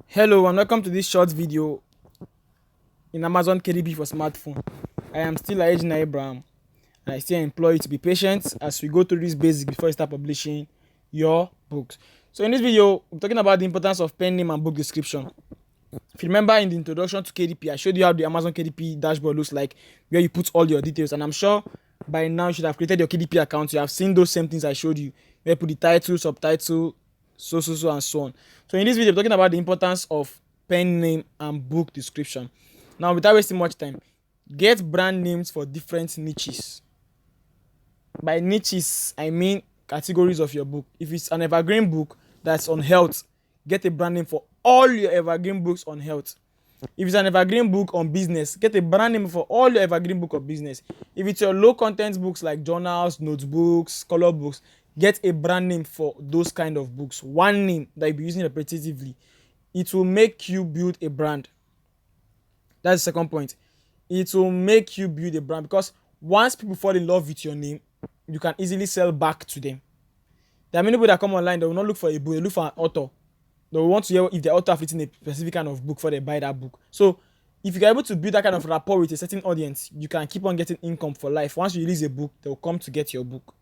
Hello and welcome to this short video in Amazon KDP for smartphone. I am still Ajina Abraham and I still employ you to be patient as we go through this basic before you start publishing your books. So in this video, we're talking about the importance of pen name and book description. If you remember in the introduction to KDP, I showed you how the Amazon KDP dashboard looks like, where you put all your details, and I'm sure by now you should have created your KDP account. You have seen those same things I showed you, where you put the title, subtitle, so and so on. So in this video, we're talking about the importance of pen name and book description. Now, without wasting much time, get brand names for different niches. By niches, I mean categories of your book. If it's an evergreen book that's on health, get a brand name for all your evergreen books on health. If it's an evergreen book on business, get a brand name for all your evergreen book of business. If it's your low content books like journals, notebooks, color books, get a brand name for those kind of books. One name that you'll be using repetitively. It will make you build a brand. That's the second point. It will make you build a brand because once people fall in love with your name, you can easily sell back to them. There are many people that come online, they will not look for a book, they look for an author. They will want to hear if the author has written a specific kind of book before they buy that book. So if you're able to build that kind of rapport with a certain audience, you can keep on getting income for life. Once you release a book, they'll come to get your book.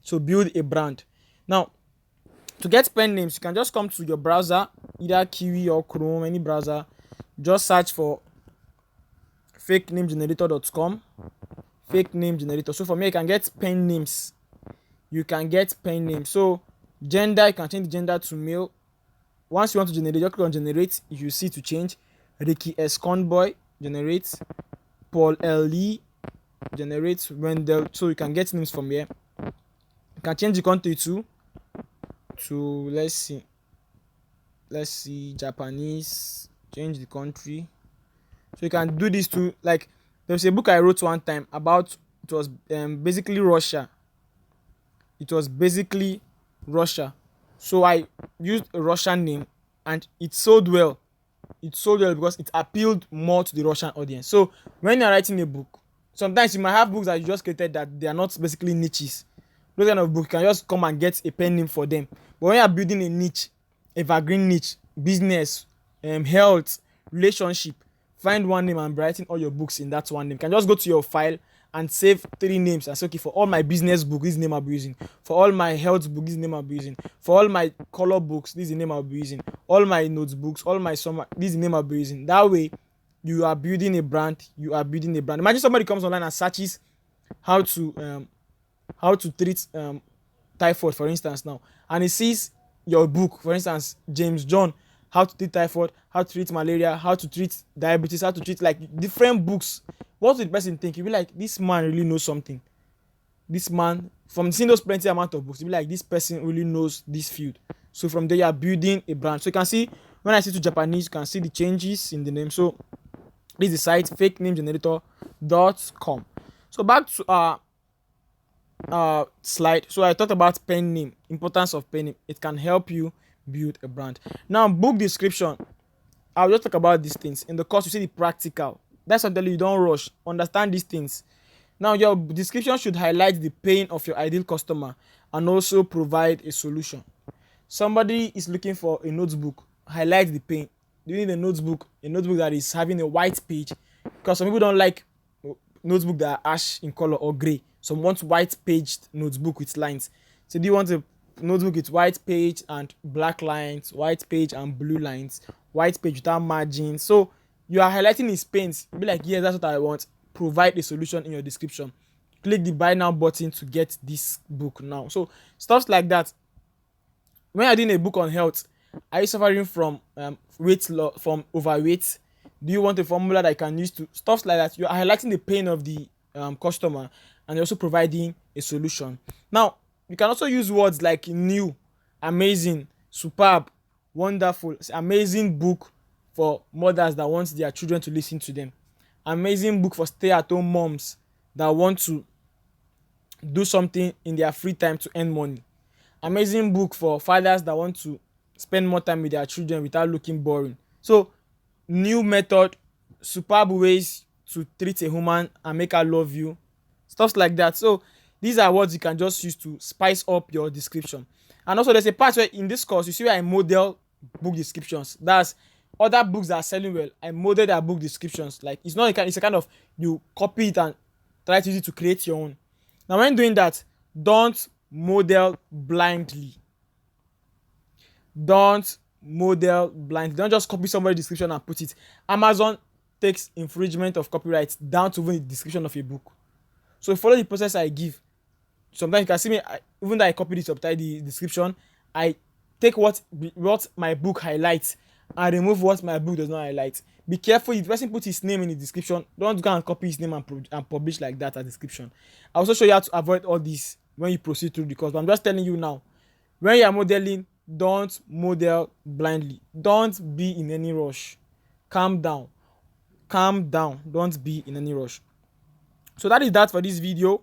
So build a brand. Now, to get pen names, you can just come to your browser, either Kiwi or Chrome, any browser. Just search for fakenamegenerator.com. Fake name generator. So for me, you can get pen names. You can get pen names. So gender, you can change the gender to male. Once you want to generate, just click on generate. If you see to change, Ricky S. Conboy generate, Paul L. Lee generate, Wendell. So you can get names from here. You can change the country to let's see Japanese. Change the country. So you can do this too. Like there's a book I wrote one time about, it was basically Russia. It was basically Russia. So I used a Russian name and it sold well. It sold well because it appealed more to the Russian audience. So when you're writing a book, sometimes you might have books that you just created that they are not basically niches. Those kind of books, you can just come and get a pen name for them. But when you're building a niche, evergreen niche, business, health, relationship, find one name and be writing all your books in that one name. You can just go to your file and save 3 names and say, okay, for all my business book, this name I'll be using. For all my health book, this name I'll be using. For all my color books, this is the name I'll be using. All my notebooks, all my summer, this is the name I'll be using. That way, you are building a brand. You are building a brand. Imagine somebody comes online and searches how to treat typhoid, for instance, now, and he sees your book, for instance, James John, how to treat typhoid, how to treat malaria, how to treat diabetes, how to treat like different books. What would the person think? You'll be like, this man really knows something. This man, from seeing those plenty amount of books, you'll be like, this person really knows this field. So from there, you are building a brand. So you can see, when I say to Japanese, you can see the changes in the name. So this is the site, fakenamegenerator.com. So back to our slide. So I talked about pen name, importance of pen name. It can help you build a brand. Now, book description, I'll just talk about these things. In the course, you see the practical. That's something you don't rush. Understand these things. Now, your description should highlight the pain of your ideal customer and also provide a solution. Somebody is looking for a notebook. Highlight the pain. You need a notebook that is having a white page, because some people don't like notebook that are ash in color or gray. Some want white paged notebook with lines. So do you want a notebook with white page and black lines, white page and blue lines, white page without margins? So you are highlighting his pains. You'll be like, yeah, that's what I want. Provide a solution in your description. Click the buy now button to get this book now. So stuff like that. When you're doing a book on health, are you suffering from from overweight? Do you want a formula that you can use to stuff like that? You are highlighting the pain of the customer, and you're also providing a solution. Now, you can also use words like new, amazing, superb, wonderful. It's amazing book for mothers that want their children to listen to them. Amazing book for stay-at-home moms that want to do something in their free time to earn money. Amazing book for fathers that want to spend more time with their children without looking boring. So, new method, superb ways to treat a woman and make her love you, stuff like that. So these are words you can just use to spice up your description. And also there's a part where in this course you see where I model book descriptions. That's other books that are selling well, I molded their book descriptions. Like it's not a kind, it's a kind of you copy it and try to use it to create your own. Now, when doing that, don't model blindly. Don't model blindly. Don't just copy somebody's description and put it. Amazon takes infringement of copyright down to even the description of a book. So follow the process I give. Sometimes you can see me, even though I copy the subtitle, the description, I take what my book highlights and remove what my book does not highlight. Be careful if the person puts his name in the description. Don't go and copy his name and publish like that as description. I also show you how to avoid all this when you proceed through the course. But I'm just telling you now, when you are modeling, don't model blindly. Don't be in any rush. Calm down. Calm down. Don't be in any rush. So that is that for this video.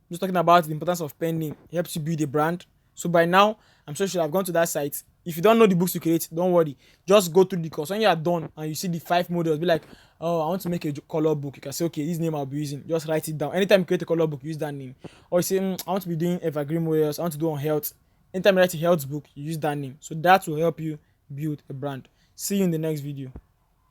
Just talking about the importance of pen name. It helps you build a brand. So by now, I'm sure you should have gone to that site. If you don't know the books to create, don't worry. Just go through the course. When you are done and you see the 5 models, be like, oh, I want to make a color book. You can say, okay, this name I'll be using. Just write it down. Anytime you create a color book, use that name. Or you say, I want to be doing evergreen models. I want to do on health. Anytime you write a health book, you use that name. So that will help you build a brand. See you in the next video.